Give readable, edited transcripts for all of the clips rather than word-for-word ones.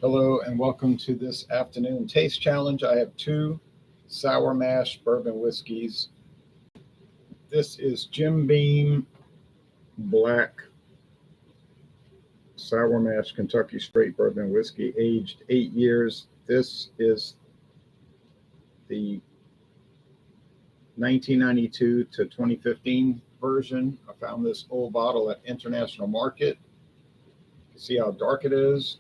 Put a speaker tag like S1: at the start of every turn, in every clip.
S1: Hello and welcome to this afternoon taste challenge. I have two sour mash bourbon whiskeys. This is Jim Beam Black Sour Mash Kentucky Straight Bourbon Whiskey, aged 8 years. This is the 1992 to 2015 version. I found this old bottle at International Market. You can see how dark it is.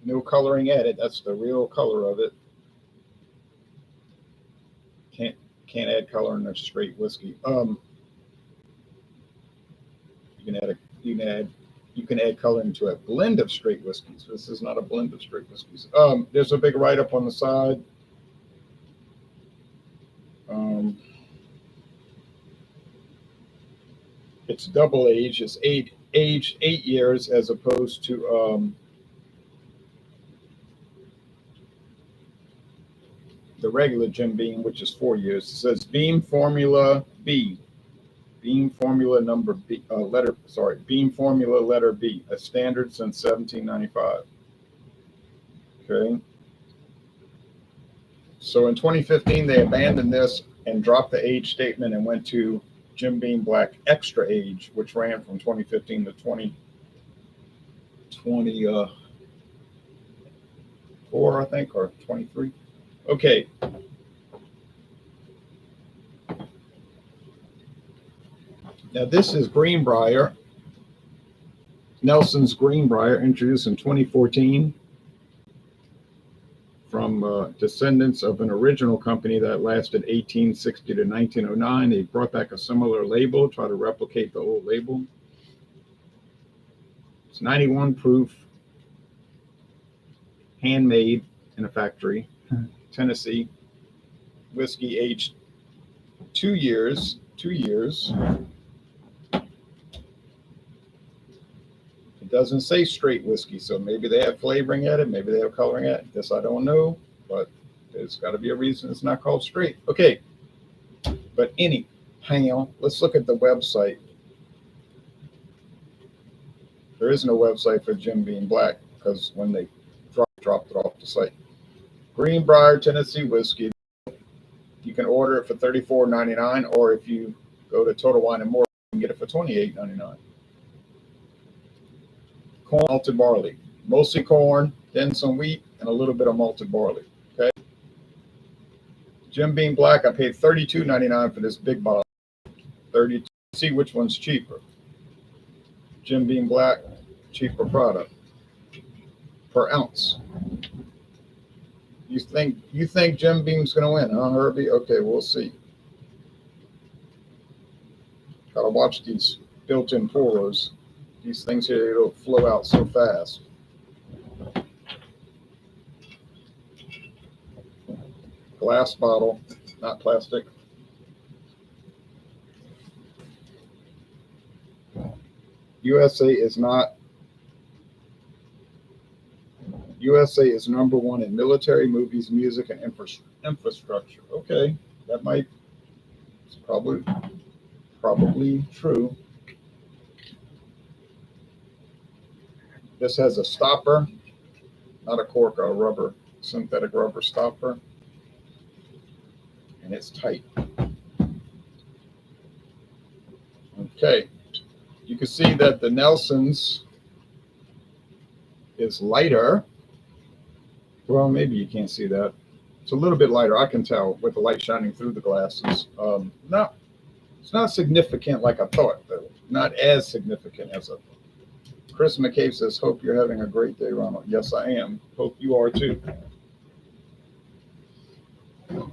S1: No coloring added. That's the real color of it. Can't add color in a straight whiskey. You can add color into a blend of straight whiskeys. This is not a blend of straight whiskeys. There's a big write up on the side. It's double aged. It's aged 8 years as opposed to the regular Jim Beam, which is 4 years. It says Beam Formula B. Beam Formula number B, Beam Formula letter B, a standard since 1795. Okay. So in 2015, they abandoned this and dropped the age statement and went to Jim Beam Black Extra Age, which ran from 2015 to 2024, I think, or 23. Okay. Now this is Green Brier, Nelson's Green Brier, introduced in 2014 from descendants of an original company that lasted 1860 to 1909. They brought back a similar label, try to replicate the old label. It's 91 proof, handmade in a factory. Tennessee whiskey, aged 2 years. It doesn't say straight whiskey, so maybe they have flavoring at it, maybe they have coloring at it. This I don't know, but there's got to be a reason it's not called straight. Okay, but anyhow, let's look at the website. There is no website for Jim Beam Black because when they dropped it off the site. Green Brier Tennessee whiskey. You can order it for $34.99, or if you go to Total Wine and More, you can get it for $28.99. Corn, malted barley, mostly corn, then some wheat, and a little bit of malted barley. Okay. Jim Beam Black, I paid $32.99 for this big bottle. $32. See which one's cheaper. Jim Beam Black, cheaper product per ounce. You think Jim Beam's going to win, huh, Herbie? Okay, we'll see. Gotta watch these built-in pours. These things here, it'll flow out so fast. Glass bottle, not plastic. USA is number one in military, movies, music, and infrastructure. Okay, it's probably true. This has a stopper, not a cork, a rubber, synthetic rubber stopper, and it's tight. Okay, you can see that the Nelson's is lighter. Well, maybe you can't see that. It's a little bit lighter. I can tell with the light shining through the glasses. No, it's not significant like I thought, though. Not as significant as I thought. Chris McCabe says, hope you're having a great day, Ronald. Yes, I am. Hope you are too. All right.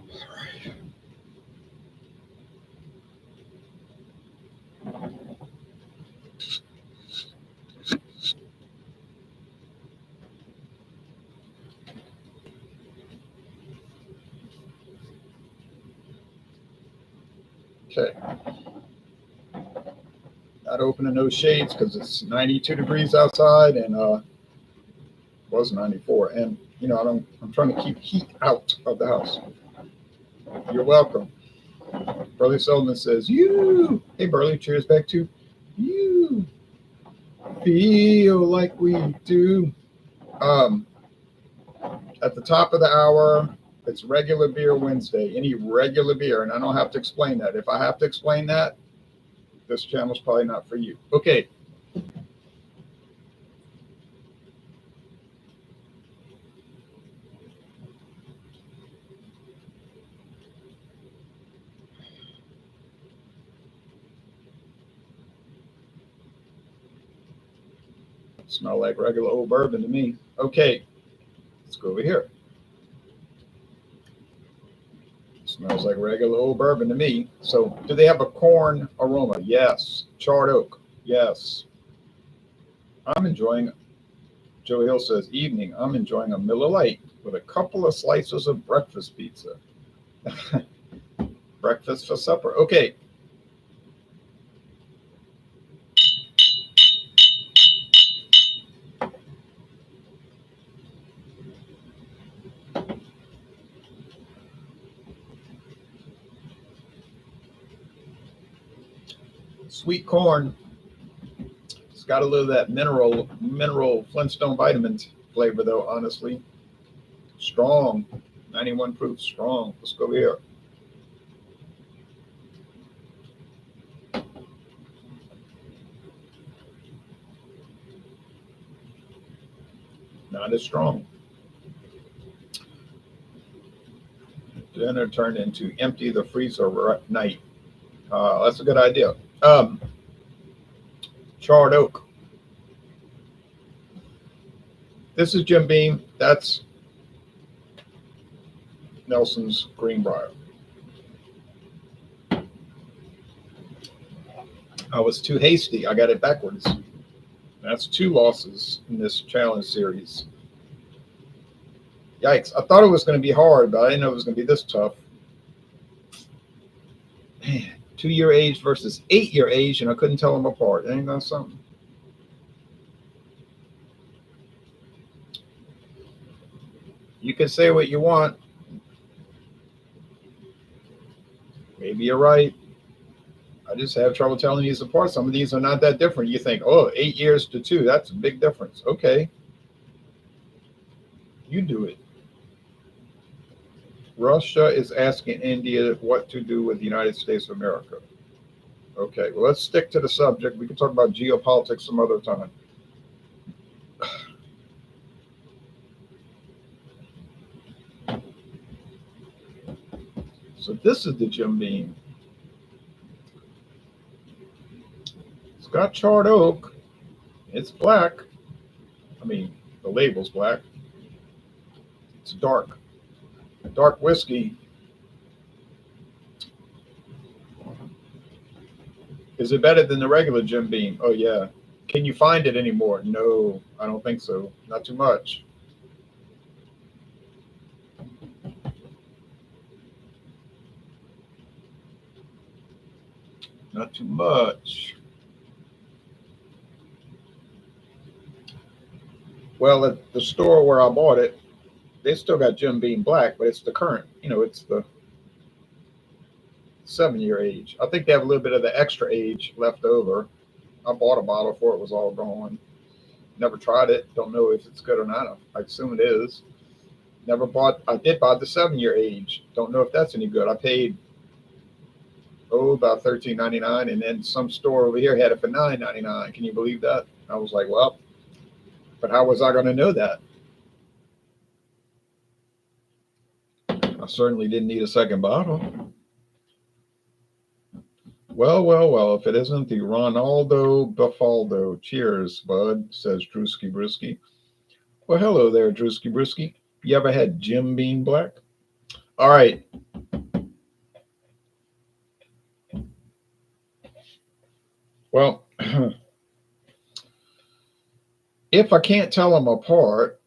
S1: Okay. Not opening those shades because it's 92 degrees outside and it was 94. And I'm trying to keep heat out of the house. You're welcome. Burley Sullivan says, you. Hey, Burley, cheers back to you. Feel like we do. At the top of the hour, it's regular beer Wednesday. Any regular beer, and I don't have to explain that. If I have to explain that, this channel's probably not for you. Okay. Smell like regular old bourbon to me. Okay, let's go over here. Smells like regular old bourbon to me. So, do they have a corn aroma? Yes. Charred oak? Yes. I'm enjoying, Joe Hill says, evening. I'm enjoying a Miller Lite with a couple of slices of breakfast pizza. Breakfast for supper. Okay. Sweet corn. It's got a little of that mineral Flintstone vitamins flavor, though, honestly. Strong. 91 proof, strong. Let's go over here. Not as strong. Dinner turned into empty the freezer night. That's a good idea. Charred oak. This is Jim Beam. That's Nelson's Green Brier. I was too hasty. I got it backwards. That's 2 losses in this challenge series. Yikes. I thought it was going to be hard, but I didn't know it was going to be this tough. Man, 2-year age versus 8-year age, and I couldn't tell them apart. Ain't that something? You can say what you want. Maybe you're right. I just have trouble telling these apart. Some of these are not that different. You think, oh, 8 years to 2, that's a big difference. Okay. You do it. Russia is asking India what to do with the United States of America. Okay, well, let's stick to the subject. We can talk about geopolitics some other time. So this is the Jim Beam. It's got charred oak. It's black. I mean, the label's black. It's dark. Dark whiskey. Is it better than the regular Jim Beam? Oh, yeah. Can you find it anymore? No, I don't think so. Not too much. Not too much. Well, at the store where I bought it, they still got Jim Beam Black, but it's the current, it's the 7-year age. I think they have a little bit of the extra age left over. I bought a bottle before it was all gone. Never tried it. Don't know if it's good or not. I assume it is. I did buy the 7-year age. Don't know if that's any good. I paid, about $13.99, and then some store over here had it for $9.99. Can you believe that? I was like, well, but how was I going to know that? I certainly didn't need a second bottle. Well, if it isn't the Ronaldo Buffaldo. Cheers, bud, says Drewski Brewski. Well, hello there, Drewski Brewski. You ever had Jim Beam Black? All right. Well, if I can't tell them apart,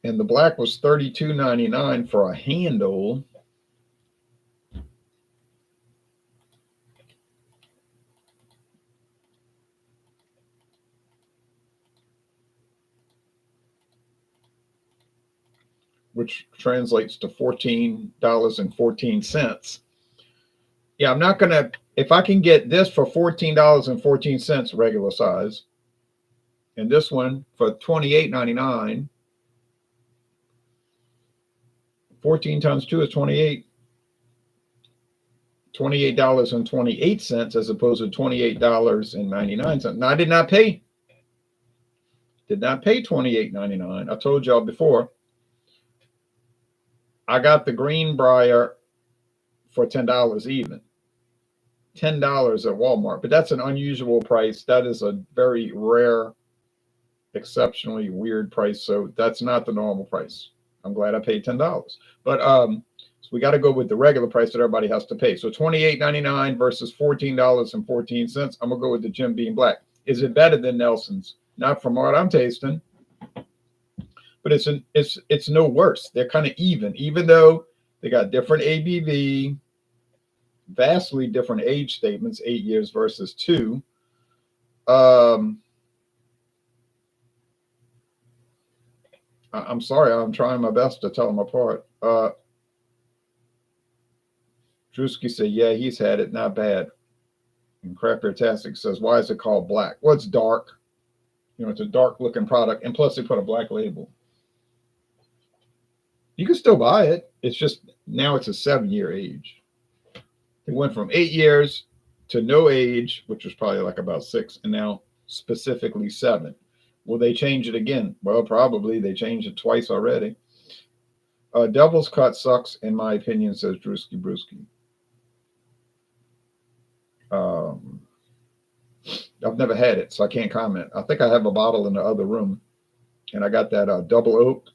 S1: and the black was $32.99 for a handle, which translates to $14.14. Yeah, I'm not going to, if I can get this for $14.14 regular size, and this one for $28.99, 14 times 2 is 28. $28.28 as opposed to $28.99. Now I did not pay $28.99. I told y'all before. I got the Green Brier for $10 even. $10 at Walmart, but that's an unusual price. That is a very rare, exceptionally weird price. So that's not the normal price. I'm glad I paid $10. But so we got to go with the regular price that everybody has to pay. So $28.99 versus $14.14. I'm gonna go with the Jim Beam Black. Is it better than Nelson's? Not from what I'm tasting, but it's no worse. They're kind of even though they got different ABV, vastly different age statements, 8 years versus 2. I'm sorry, I'm trying my best to tell them apart. Drewski said, yeah, he's had it, not bad. And Crappertastic says, why is it called black? Well, it's dark. It's a dark looking product, and plus they put a black label. You can still buy it. It's just now it's a 7-year age. It went from 8 years to no age, which was probably like about 6, and now specifically 7. Will they change it again? Well, probably. They changed it twice already. Devil's Cut sucks, in my opinion, says Drewski Brewski. I've never had it, so I can't comment. I think I have a bottle in the other room, and I got that double oak.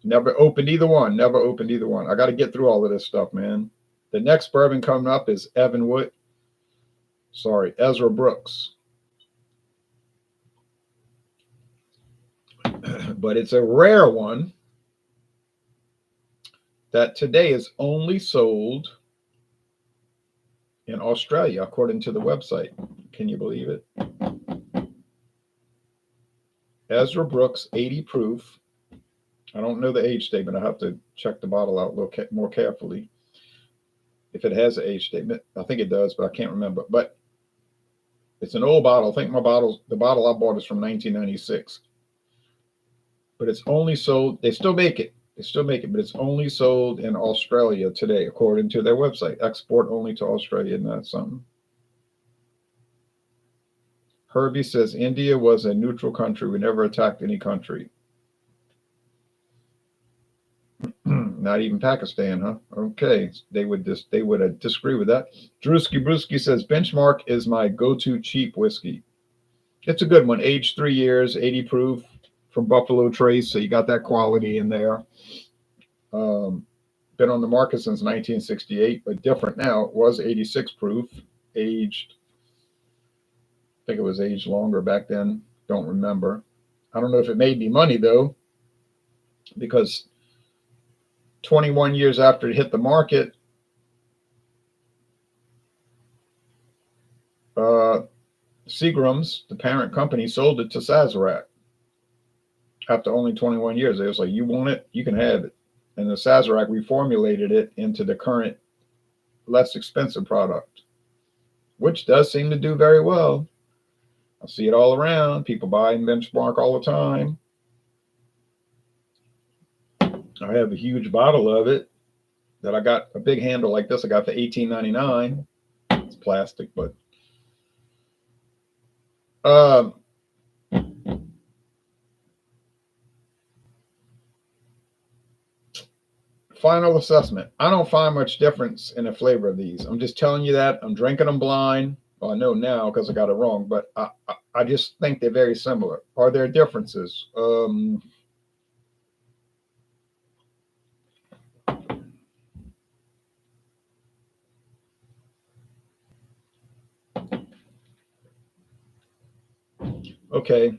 S1: Never opened either one. I got to get through all of this stuff, man. The next bourbon coming up is Ezra Brooks. But it's a rare one that today is only sold in Australia, according to the website. Can you believe it? Ezra Brooks, 80 proof. I don't know the age statement. I have to check the bottle out a little more carefully. If it has an age statement, I think it does, but I can't remember. But it's an old bottle. I think the bottle I bought is from 1996. But it's only sold. They still make it. But it's only sold in Australia today, according to their website. Export only to Australia, and that's something. Herbie says India was a neutral country. We never attacked any country. Not even Pakistan, huh? Okay, they would disagree with that. Drewski Brewski says Benchmark is my go-to cheap whiskey. It's a good one. Aged 3 years, 80 proof, from Buffalo Trace, so you got that quality in there. Been on the market since 1968, but different now. It was 86 proof, aged. I think it was aged longer back then. Don't remember. I don't know if it made me money though, because 21 years after it hit the market, Seagram's, the parent company, sold it to Sazerac. After only 21 years, they was like, you want it? You can have it. And the Sazerac reformulated it into the current less expensive product, which does seem to do very well. I see it all around. People buying Benchmark all the time. I have a huge bottle of it that I got, a big handle like this. I got for $18.99. It's plastic, but final assessment. I don't find much difference in the flavor of these. I'm just telling you that. I'm drinking them blind. Well, I know now because I got it wrong, but I just think they're very similar. Are there differences? Okay.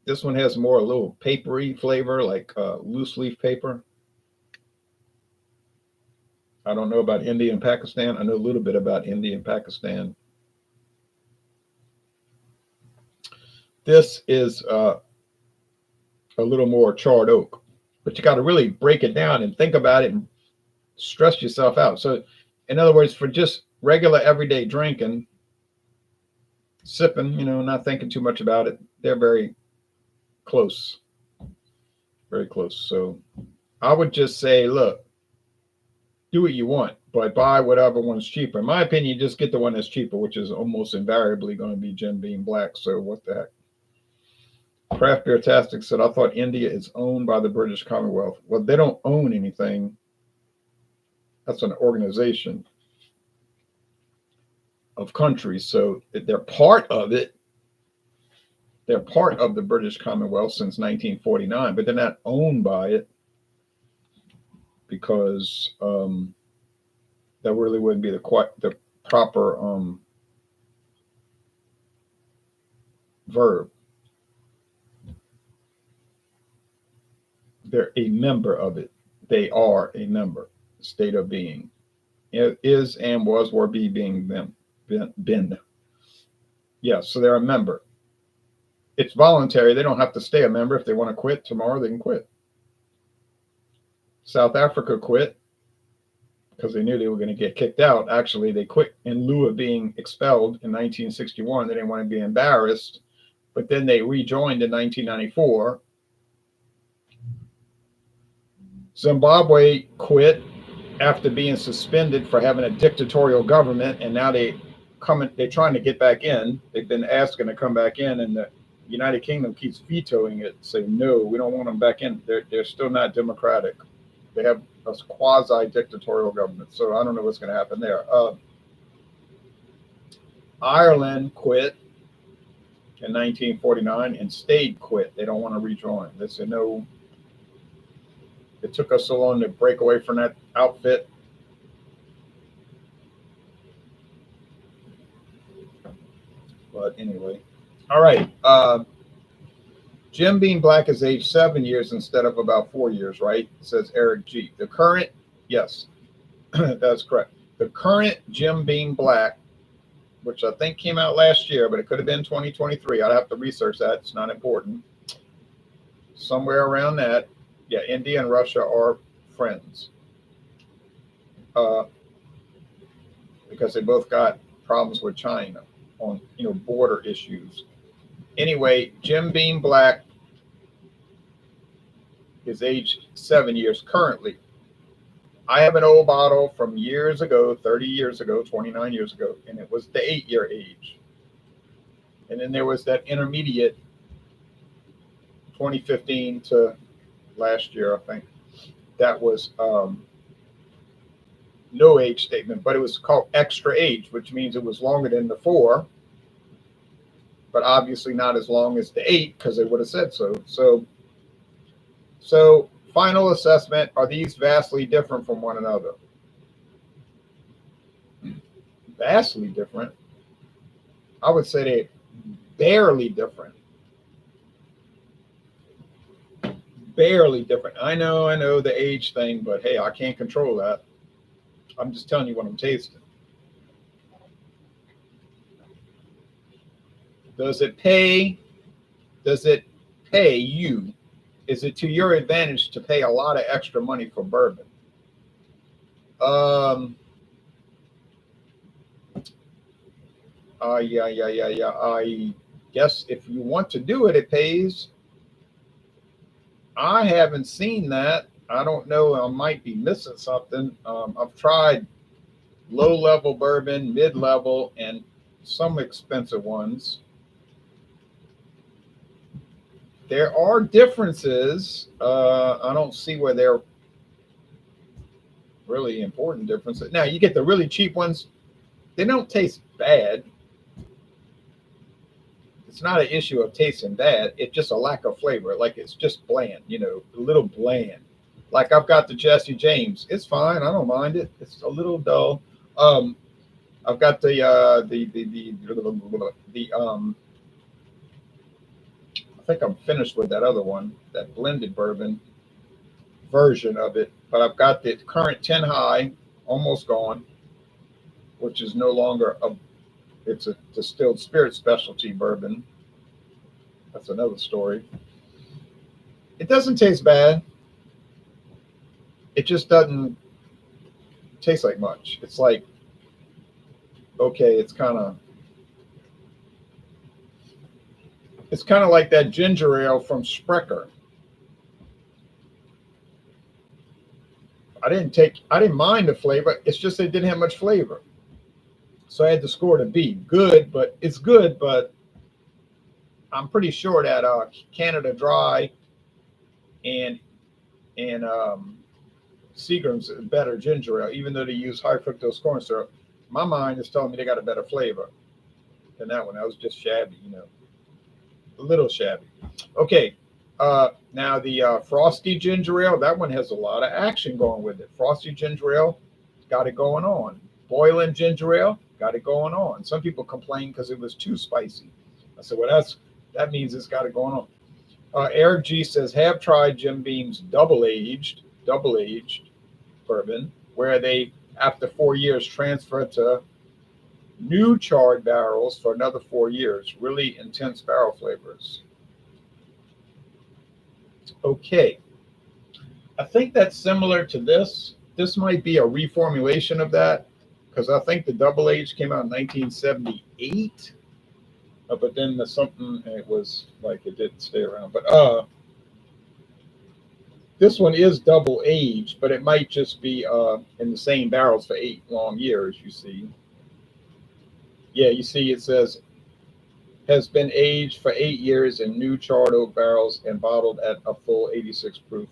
S1: This one has more a little papery flavor, like loose leaf paper. I don't know about India and Pakistan. I know a little bit about India and Pakistan. This is a little more charred oak, but you got to really break it down and think about it and stress yourself out. So, in other words, for just regular everyday drinking, sipping, not thinking too much about it, they're very close. very close. So I would just say, look, do what you want, but buy whatever one's cheaper. In my opinion, just get the one that's cheaper, which is almost invariably going to be Jim Beam Black. So what the heck? Craft Beer Tastic said, I thought India is owned by the British Commonwealth. Well, they don't own anything. That's an organization of countries. So they're part of it. They're part of the British Commonwealth since 1949, but they're not owned by it because that really wouldn't be the proper verb. They're a member of it. They are a member, state of being. It is and was or be being them. Been. Yeah, so they're a member. It's voluntary. They don't have to stay a member. If they want to quit tomorrow, they can quit. South Africa quit because they knew they were going to get kicked out. Actually, they quit in lieu of being expelled in 1961. They didn't want to be embarrassed, but then they rejoined in 1994. Zimbabwe quit after being suspended for having a dictatorial government, and now they're trying to get back in. They've been asking to come back in, and the United Kingdom keeps vetoing it, saying no, we don't want them back in. They're still not democratic. They have a quasi-dictatorial government, so I don't know what's going to happen there. Ireland quit in 1949 and stayed quit. They don't want to rejoin. They said no. It took us so long to break away from that outfit. But anyway, all right. Jim Beam Black is aged 7 years instead of about 4 years, right? Says Eric G. The current, yes, that's correct. The current Jim Beam Black, which I think came out last year, but it could have been 2023. I'd have to research that. It's not important. Somewhere around that. Yeah, India and Russia are friends because they both got problems with China on border issues. Anyway, Jim Beam Black is aged 7 years currently. I have an old bottle from years ago, 30 years ago, 29 years ago, and it was the 8-year age. And then there was that intermediate 2015 to last year, I think. That was no age statement, but it was called extra age, which means it was longer than the 4, but obviously not as long as the 8 because they would have said so. So final assessment, are these vastly different from one another? Vastly different? I would say they're barely different. Barely different. I know the age thing, but hey, I can't control that. I'm just telling you what I'm tasting. Does it pay you? Is it to your advantage to pay a lot of extra money for bourbon? Yeah. I guess if you want to do it, it pays. I haven't seen that. I don't know. I might be missing something. I've tried low-level bourbon, mid-level, and some expensive ones. There are differences. I don't see where they're really important differences. Now, you get the really cheap ones. They don't taste bad. It's not an issue of tasting bad. It's just a lack of flavor. Like it's just bland, a little bland. Like I've got the Jesse James. It's fine. I don't mind it. It's a little dull. I've got the I think I'm finished with that other one, that blended bourbon version of it. But I've got the current 10 high, almost gone, which is no longer it's a distilled spirit specialty bourbon. That's another story. It doesn't taste bad. It just doesn't taste like much. It's like, okay, it's kind of like that ginger ale from Sprecher. I didn't mind the flavor. It's just it didn't have much flavor. So I had to score it a B. Good, but it's good, but I'm pretty sure that Canada Dry and Seagram's is better ginger ale, even though they use high fructose corn syrup. My mind is telling me they got a better flavor than that one. That was just shabby, a little shabby. Okay, now the frosty ginger ale, that one has a lot of action going with it. Frosty ginger ale, got it going on. Boiling ginger ale, got it going on. Some people complain because it was too spicy. I said, well, that means it's got it going on. Eric G says, have tried Jim Beam's double aged bourbon, where they, after 4 years, transfer to new charred barrels for another 4 years. Really intense barrel flavors. Okay. I think that's similar to this. This might be a reformulation of that, because I think the double aged came out in 1978. But then there's something, it was like it didn't stay around. But this one is double aged, but it might just be in the same barrels for 8 long years, you see. Yeah, you see it says, has been aged for 8 years in new charred oak barrels and bottled at a full 86 proof.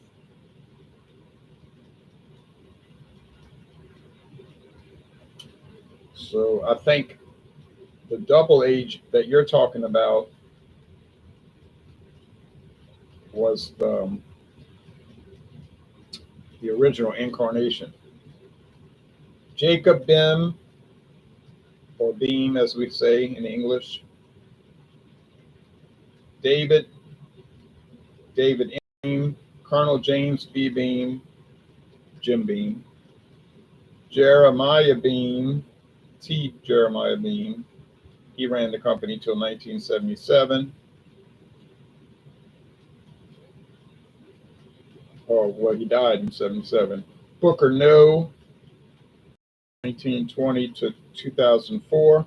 S1: So I think the double age that you're talking about was the original incarnation. Jacob Bim, or Beam as we say in English. David Beam, Colonel James B. Beam, Jim Beam, Jeremiah Beam, T. Jeremiah Beam. He ran the company till 1977. Oh, well, he died in 77. Booker No, 1920 to 2004.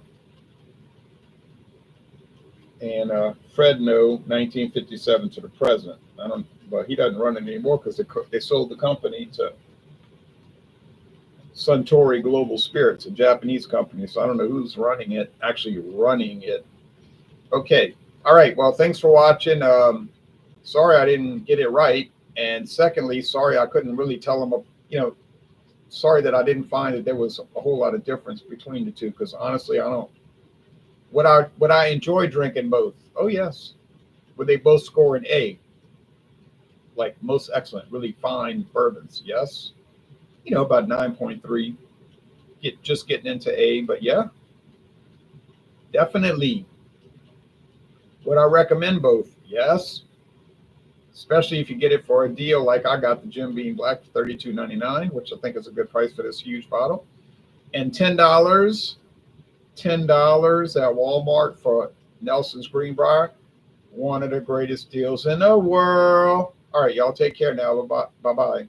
S1: And Fred No, 1957 to the present. But he doesn't run it anymore because they sold the company to Suntory Global Spirits, a Japanese company. So I don't know who's actually running it. Okay. All right. Well, thanks for watching. Sorry I didn't get it right. And secondly, sorry I couldn't really tell them, sorry that I didn't find that there was a whole lot of difference between the two, because honestly, I don't. Would I enjoy drinking both? Oh, yes. Would they both score an A? Like most excellent, really fine bourbons? Yes. About 9.3. Just getting into A, but yeah, definitely. Would I recommend both? Yes. Especially if you get it for a deal like I got the Jim Beam Black for $32.99, which I think is a good price for this huge bottle. And $10 at Walmart for Nelson's Green Brier. One of the greatest deals in the world. All right, y'all take care now. Bye-bye.